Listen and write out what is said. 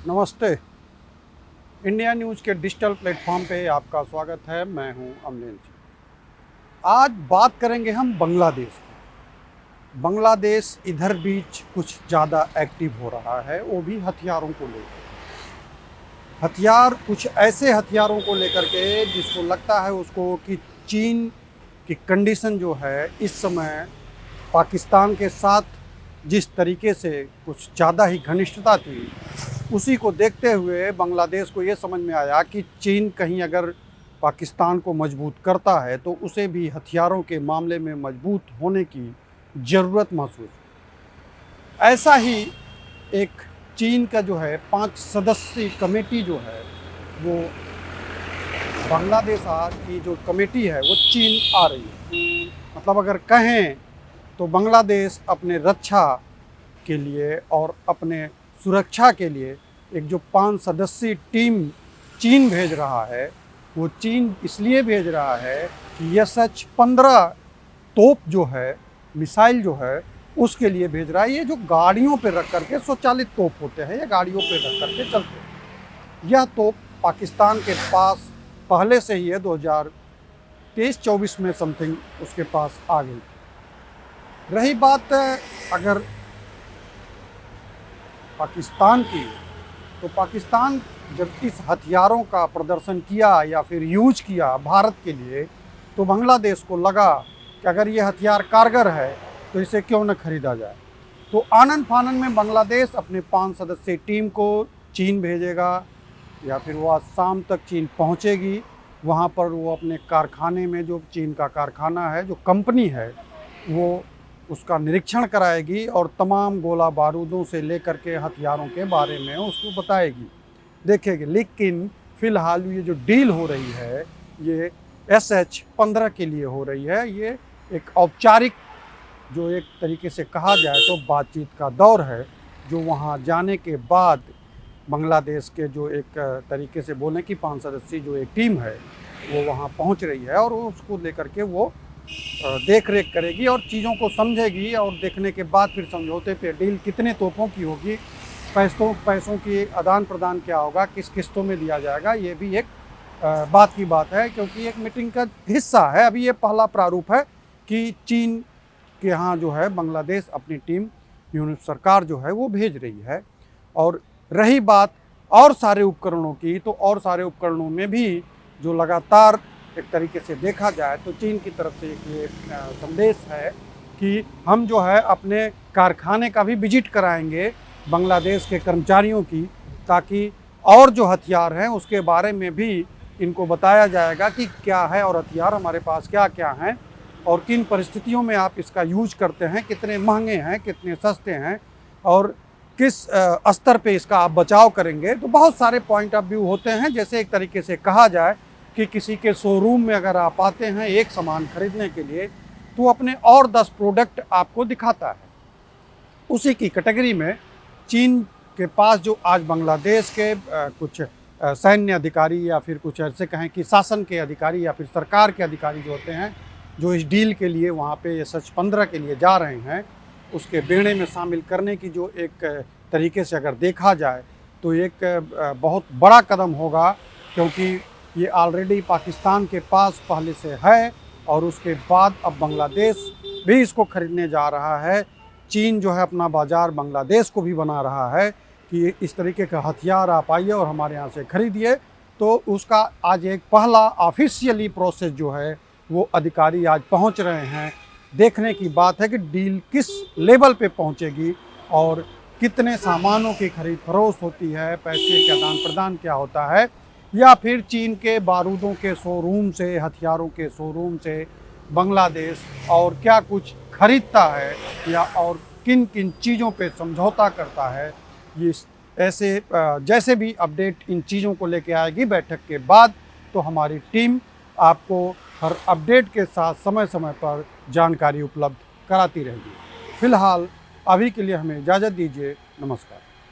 नमस्ते। India news के digital platform पे आपका स्वागत है। मैं हूं अमलेन सिंह। आज बात करेंगे हम बांग्लादेश की। बांग्लादेश इधर बीच कुछ ज़्यादा एक्टिव हो रहा है, वो भी हथियारों को लेकर। हथियार कुछ ऐसे हथियारों को लेकर के जिसको लगता है उसको कि चीन की कंडीशन जो है इस समय पाकिस्तान के साथ जिस तरीके से कुछ ज़्यादा ही घनिष्ठता थी, उसी को देखते हुए बांग्लादेश को ये समझ में आया कि चीन कहीं अगर पाकिस्तान को मजबूत करता है तो उसे भी हथियारों के मामले में मजबूत होने की ज़रूरत महसूस। ऐसा ही एक चीन का जो है 5 सदस्यीय कमेटी जो है वो बांग्लादेश की जो कमेटी है वो चीन आ रही है। मतलब अगर कहें तो बांग्लादेश अपने रक्षा के लिए और अपने सुरक्षा के लिए एक जो 5 सदस्यीय टीम चीन भेज रहा है, वो चीन इसलिए भेज रहा है कि SH-15 तोप जो है, मिसाइल जो है, उसके लिए भेज रहा है। ये जो गाड़ियों पे रख करके स्वचालित तोप होते हैं, ये गाड़ियों पे रख करके चलते हैं। यह तोप पाकिस्तान के पास पहले से ही है, 2023-24 में समथिंग उसके पास आ गई। रही बात अगर पाकिस्तान की, तो पाकिस्तान जब इस हथियारों का प्रदर्शन किया या फिर यूज किया भारत के लिए, तो बांग्लादेश को लगा कि अगर ये हथियार कारगर है तो इसे क्यों न खरीदा जाए। तो आनन फानन में बांग्लादेश अपने 5 सदस्यीय टीम को चीन भेजेगा या फिर वो आज शाम तक चीन पहुंचेगी। वहां पर वो अपने कारखाने में, जो चीन का कारखाना है, जो कंपनी है, वो उसका निरीक्षण कराएगी और तमाम गोला बारूदों से लेकर के हथियारों के बारे में उसको बताएगी, देखेगी। लेकिन फ़िलहाल ये जो डील हो रही है ये SH-15 के लिए हो रही है। ये एक औपचारिक, जो एक तरीके से कहा जाए तो बातचीत का दौर है, जो वहाँ जाने के बाद बांग्लादेश के जो एक तरीके से बोलें कि 5 सदस्यीय जो एक टीम है वो वहाँ पहुँच रही है और वो उसको लेकर के वो देख रेख करेगी और चीज़ों को समझेगी। और देखने के बाद फिर समझौते पे डील कितने तोपों की होगी, पैसों की आदान प्रदान क्या होगा, किस किस्तों में दिया जाएगा, ये भी एक बात की बात है, क्योंकि एक मीटिंग का हिस्सा है। अभी ये पहला प्रारूप है कि चीन के यहाँ जो है बांग्लादेश अपनी टीम, यूनिट सरकार जो है वो भेज रही है। और रही बात और सारे उपकरणों की, तो और सारे उपकरणों में भी जो लगातार एक तरीके से देखा जाए तो चीन की तरफ से एक ये संदेश है कि हम जो है अपने कारखाने का भी विजिट कराएंगे बांग्लादेश के कर्मचारियों की, ताकि और जो हथियार हैं उसके बारे में भी इनको बताया जाएगा कि क्या है और हथियार हमारे पास क्या क्या हैं और किन परिस्थितियों में आप इसका यूज करते हैं, कितने महंगे हैं, कितने सस्ते हैं और किस स्तर पे इसका आप बचाव करेंगे। तो बहुत सारे पॉइंट ऑफ व्यू होते हैं। जैसे एक तरीके से कहा जाए कि किसी के शोरूम में अगर आप आते हैं एक सामान खरीदने के लिए, तो अपने और 10 प्रोडक्ट आपको दिखाता है। उसी की कैटेगरी में चीन के पास जो आज बांग्लादेश के कुछ सैन्य अधिकारी या फिर कुछ ऐसे कहें कि शासन के अधिकारी या फिर सरकार के अधिकारी जो होते हैं, जो इस डील के लिए वहाँ पे SH-15 के लिए जा रहे हैं, उसके बेड़े में शामिल करने की जो एक तरीके से अगर देखा जाए तो एक बहुत बड़ा कदम होगा, क्योंकि ये ऑलरेडी पाकिस्तान के पास पहले से है और उसके बाद अब बांग्लादेश भी इसको खरीदने जा रहा है। चीन जो है अपना बाज़ार बांग्लादेश को भी बना रहा है कि इस तरीके का हथियार आप आइए और हमारे यहाँ से खरीदिए। तो उसका आज एक पहला ऑफिशियली प्रोसेस जो है वो अधिकारी आज पहुँच रहे हैं। देखने की बात है कि डील किस लेवल पे पहुँचेगी और कितने सामानों की खरीद फरोख्त होती है, पैसे का आदान प्रदान क्या होता है, या फिर चीन के बारूदों के शोरूम से, हथियारों के शोरूम से बांग्लादेश और क्या कुछ खरीदता है या और किन किन चीज़ों पे समझौता करता है। ये ऐसे जैसे भी अपडेट इन चीज़ों को लेके आएगी बैठक के बाद, तो हमारी टीम आपको हर अपडेट के साथ समय समय पर जानकारी उपलब्ध कराती रहेगी। फ़िलहाल अभी के लिए हमें इजाज़त दीजिए। नमस्कार।